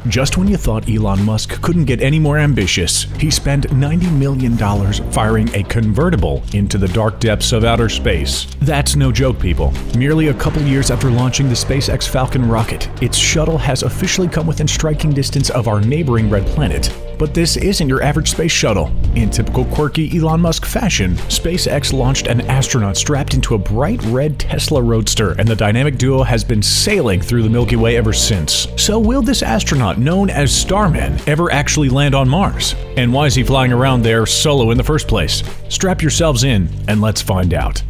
Just when you thought Elon Musk couldn't get any more ambitious, he spent $90 million firing a convertible into the dark depths of outer space. That's no joke, people. Merely a couple years after launching the SpaceX Falcon rocket, its shuttle has officially come within striking distance of our neighboring red planet. But this isn't your average space shuttle. In typical quirky Elon Musk fashion, SpaceX launched an astronaut strapped into a bright red Tesla Roadster, and the dynamic duo has been sailing through the Milky Way ever since. So will this astronaut, known as Starman, ever actually land on Mars? And why is he flying around there solo in the first place? Strap yourselves in and let's find out.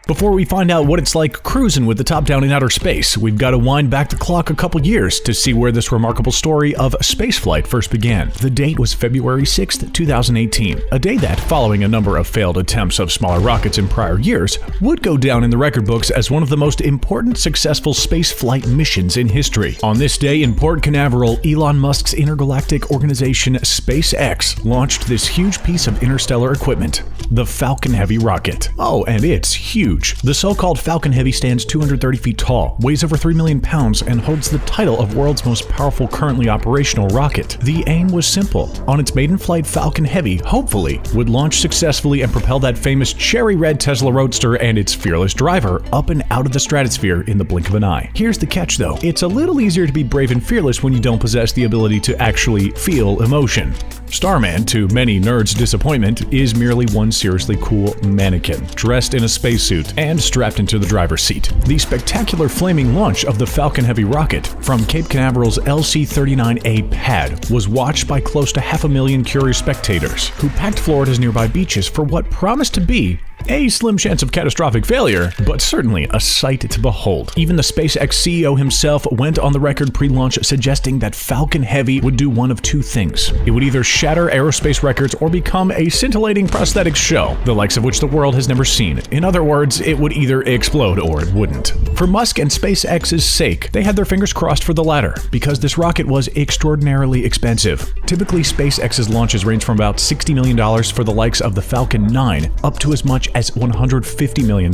Before we find out what it's like cruising with the top down in outer space, we've got to wind back the clock a couple years to see where this remarkable story of spaceflight first began. The date was February 6th, 2018, a day that, following a number of failed attempts of smaller rockets in prior years, would go down in the record books as one of the most important successful spaceflight missions in history. On this day in Port Canaveral, Elon Musk's intergalactic organization SpaceX launched this huge piece of interstellar equipment, the Falcon Heavy rocket. Oh, and it's huge. The so-called Falcon Heavy stands 230 feet tall, weighs over 3 million pounds, and holds the title of world's most powerful currently operational rocket. The aim was simple. On its maiden flight, Falcon Heavy, hopefully, would launch successfully and propel that famous cherry red Tesla Roadster and its fearless driver up and out of the stratosphere in the blink of an eye. Here's the catch, though. It's a little easier to be brave and fearless when you don't possess the ability to actually feel emotion. Starman, to many nerds' disappointment, is merely one seriously cool mannequin, dressed in a spacesuit and strapped into the driver's seat. The spectacular flaming launch of the Falcon Heavy rocket from Cape Canaveral's LC-39A pad was watched by close to 500,000 curious spectators, who packed Florida's nearby beaches for what promised to be a slim chance of catastrophic failure, but certainly a sight to behold. Even the SpaceX CEO himself went on the record pre-launch suggesting that Falcon Heavy would do one of two things. It would either shatter aerospace records or become a scintillating prosthetics show, the likes of which the world has never seen. In other words, it would either explode or it wouldn't. For Musk and SpaceX's sake, they had their fingers crossed for the latter, because this rocket was extraordinarily expensive. Typically, SpaceX's launches range from about $60 million for the likes of the Falcon 9 up to as much as $150 million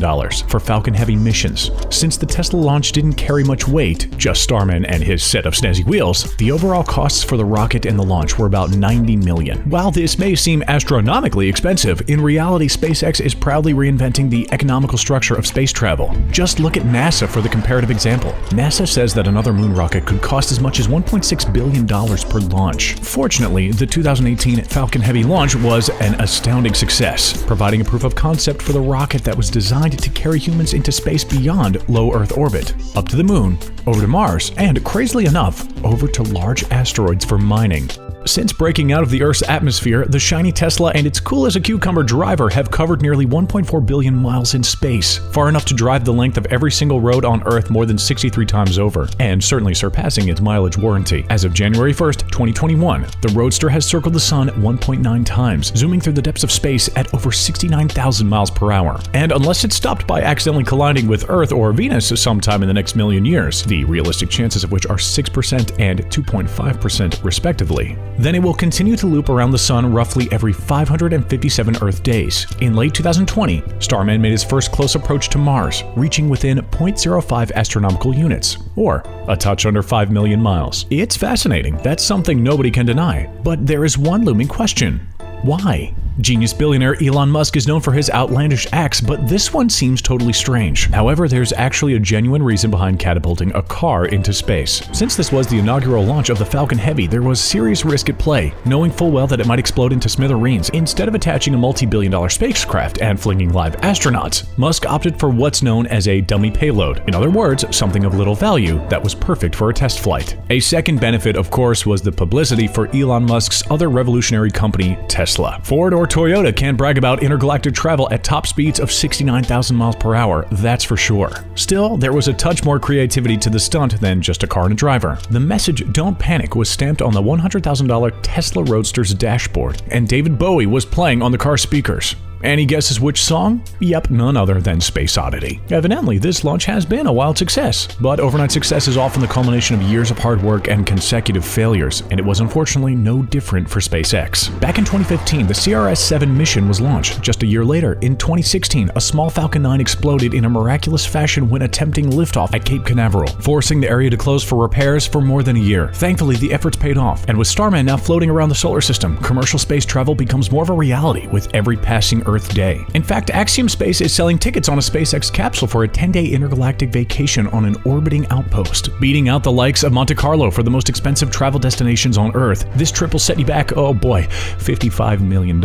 for Falcon Heavy missions. Since the Tesla launch didn't carry much weight, just Starman and his set of snazzy wheels, the overall costs for the rocket and the launch were about $90 million. While this may seem astronomically expensive, in reality SpaceX is proudly reinventing the economical structure of space travel. Just look at NASA for the comparative example. NASA says that another moon rocket could cost as much as $1.6 billion per launch. Fortunately, the 2018 Falcon Heavy launch was an astounding success, providing a proof of concept for the rocket that was designed to carry humans into space beyond low Earth orbit, up to the moon, over to Mars, and crazily enough, over to large asteroids for mining. Since breaking out of the Earth's atmosphere, the shiny Tesla and its cool-as-a-cucumber driver have covered nearly 1.4 billion miles in space, far enough to drive the length of every single road on Earth more than 63 times over, and certainly surpassing its mileage warranty. As of January 1st, 2021, the Roadster has circled the Sun 1.9 times, zooming through the depths of space at over 69,000 miles per hour. And unless it's stopped by accidentally colliding with Earth or Venus sometime in the next million years, the realistic chances of which are 6% and 2.5% respectively, then it will continue to loop around the Sun roughly every 557 Earth days. In late 2020, Starman made his first close approach to Mars, reaching within 0.05 astronomical units, or a touch under 5 million miles. It's fascinating, that's something nobody can deny, but there is one looming question. Why? Genius billionaire Elon Musk is known for his outlandish acts, but this one seems totally strange. However, there's actually a genuine reason behind catapulting a car into space. Since this was the inaugural launch of the Falcon Heavy, there was serious risk at play, knowing full well that it might explode into smithereens. Instead of attaching a multi-billion-dollar spacecraft and flinging live astronauts, Musk opted for what's known as a dummy payload. In other words, something of little value that was perfect for a test flight. A second benefit, of course, was the publicity for Elon Musk's other revolutionary company, Tesla. Ford or Toyota can't brag about intergalactic travel at top speeds of 69,000 miles per hour, that's for sure. Still, there was a touch more creativity to the stunt than just a car and a driver. The message "Don't Panic" was stamped on the $100,000 Tesla Roadster's dashboard, and David Bowie was playing on the car's speakers. Any guesses which song? Yep, none other than Space Oddity. Evidently, this launch has been a wild success, but overnight success is often the culmination of years of hard work and consecutive failures, and it was unfortunately no different for SpaceX. Back in 2015, the CRS-7 mission was launched. Just a year later, in 2016, a small Falcon 9 exploded in a miraculous fashion when attempting liftoff at Cape Canaveral, forcing the area to close for repairs for more than a year. Thankfully, the efforts paid off, and with Starman now floating around the solar system, commercial space travel becomes more of a reality with every passing Earth day. In fact, Axiom Space is selling tickets on a SpaceX capsule for a 10-day intergalactic vacation on an orbiting outpost, beating out the likes of Monte Carlo for the most expensive travel destinations on Earth. This trip will set you back, oh boy, $55 million.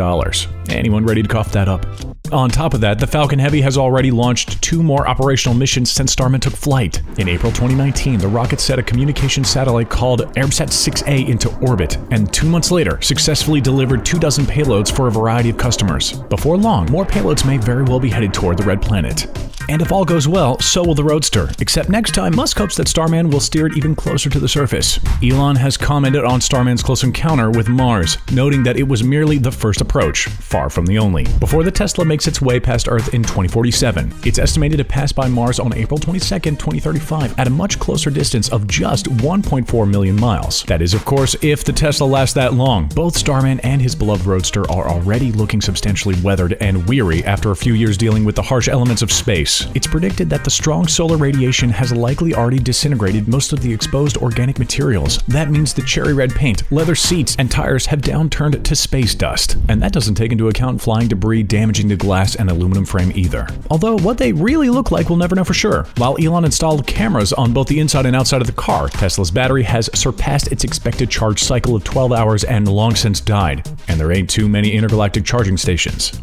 Anyone ready to cough that up? On top of that, the Falcon Heavy has already launched 2 more operational missions since Starman took flight. In April 2019, the rocket set a communication satellite called ARMSAT 6A into orbit, and 2 months later, successfully delivered 24 payloads for a variety of customers. Before long, more payloads may very well be headed toward the Red Planet. And if all goes well, so will the Roadster. Except next time, Musk hopes that Starman will steer it even closer to the surface. Elon has commented on Starman's close encounter with Mars, noting that it was merely the first approach, far from the only. Before the Tesla makes its way past Earth in 2047, it's estimated to pass by Mars on April 22, 2035 at a much closer distance of just 1.4 million miles. That is, of course, if the Tesla lasts that long. Both Starman and his beloved Roadster are already looking substantially weathered and weary after a few years dealing with the harsh elements of space. It's predicted that the strong solar radiation has likely already disintegrated most of the exposed organic materials. That means the cherry red paint, leather seats, and tires have downturned to space dust. And that doesn't take into account flying debris damaging the glass and aluminum frame either. Although what they really look like we'll never know for sure. While Elon installed cameras on both the inside and outside of the car, Tesla's battery has surpassed its expected charge cycle of 12 hours and long since died. And there ain't too many intergalactic charging stations.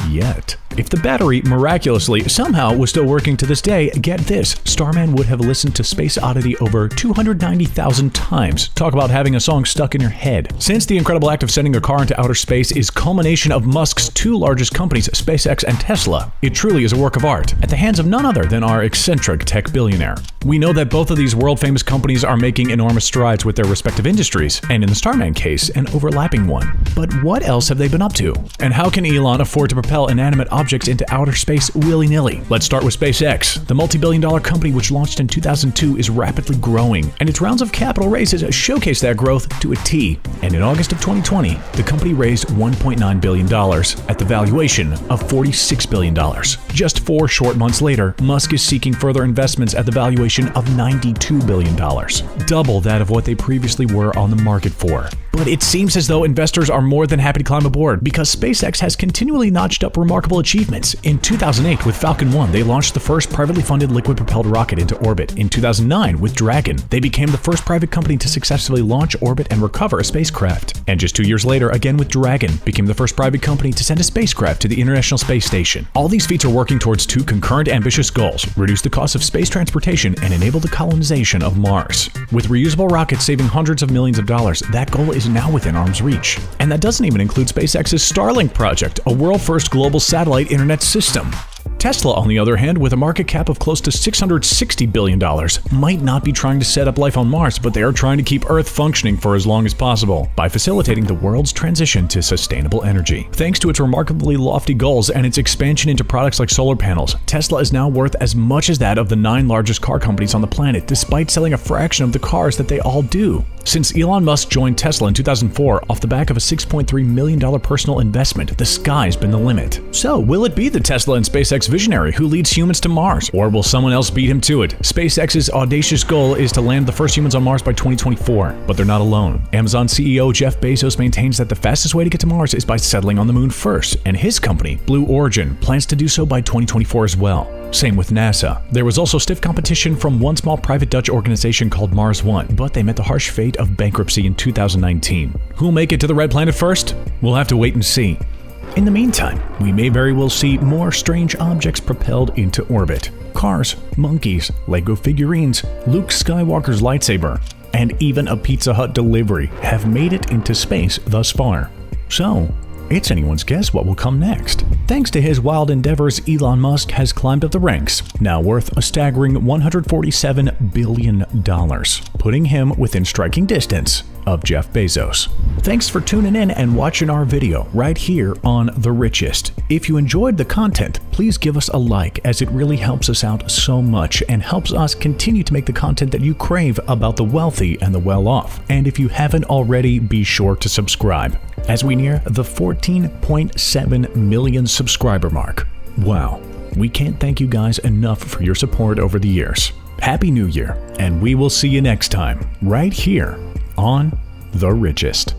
Yet. If the battery miraculously somehow was still working to this day, get this, Starman would have listened to Space Oddity over 290,000 times. Talk about having a song stuck in your head. Since the incredible act of sending a car into outer space is culmination of Musk's 2 largest companies, SpaceX and Tesla, it truly is a work of art, at the hands of none other than our eccentric tech billionaire. We know that both of these world-famous companies are making enormous strides with their respective industries, and in the Starman case, an overlapping one. But what else have they been up to? And how can Elon afford to propel inanimate objects into outer space willy-nilly? Let's start with SpaceX. The multi-billion-dollar company which launched in 2002 is rapidly growing, and its rounds of capital raises showcase that growth to a T. And in August of 2020, the company raised $1.9 billion at the valuation of $46 billion. Just 4 short months later, Musk is seeking further investments at the valuation of $92 billion, double that of what they previously were on the market for. But it seems as though investors are more than happy to climb aboard because SpaceX has continually notched up remarkable achievements. In 2008, with Falcon 1, they launched the first privately funded liquid-propelled rocket into orbit. In 2009, with Dragon, they became the first private company to successfully launch, orbit, and recover a spacecraft. And just 2 years later, again with Dragon, became the first private company to send a spacecraft to the International Space Station. All these feats are working towards 2 concurrent ambitious goals: reduce the cost of space transportation and enable the colonization of Mars. With reusable rockets saving hundreds of millions of dollars, that goal is now within arm's reach. And that doesn't even include SpaceX's Starlink project, a world-first global satellite internet system. Tesla, on the other hand, with a market cap of close to $660 billion, might not be trying to set up life on Mars, but they are trying to keep Earth functioning for as long as possible by facilitating the world's transition to sustainable energy. Thanks to its remarkably lofty goals and its expansion into products like solar panels, Tesla is now worth as much as that of the 9 largest car companies on the planet, despite selling a fraction of the cars that they all do. Since Elon Musk joined Tesla in 2004 off the back of a $6.3 million personal investment, the sky's been the limit. So, will it be the Tesla and SpaceX visionary who leads humans to Mars, or will someone else beat him to it? SpaceX's audacious goal is to land the first humans on Mars by 2024, but they're not alone. Amazon CEO Jeff Bezos maintains that the fastest way to get to Mars is by settling on the moon first, and his company, Blue Origin, plans to do so by 2024 as well. Same with NASA. There was also stiff competition from one small private Dutch organization called Mars One, but they met the harsh fate of bankruptcy in 2019. Who'll make it to the Red Planet first? We'll have to wait and see. In the meantime, we may very well see more strange objects propelled into orbit. Cars, monkeys, Lego figurines, Luke Skywalker's lightsaber, and even a Pizza Hut delivery have made it into space thus far. So, it's anyone's guess what will come next. Thanks to his wild endeavors, Elon Musk has climbed up the ranks, now worth a staggering $147 billion, putting him within striking distance of Jeff Bezos. Thanks for tuning in and watching our video right here on The Richest. If you enjoyed the content, please give us a like, as it really helps us out so much and helps us continue to make the content that you crave about the wealthy and the well-off. And if you haven't already, be sure to subscribe, as we near the 14.7 million subscriber mark. Wow, we can't thank you guys enough for your support over the years. Happy New Year, and we will see you next time, right here on The Richest.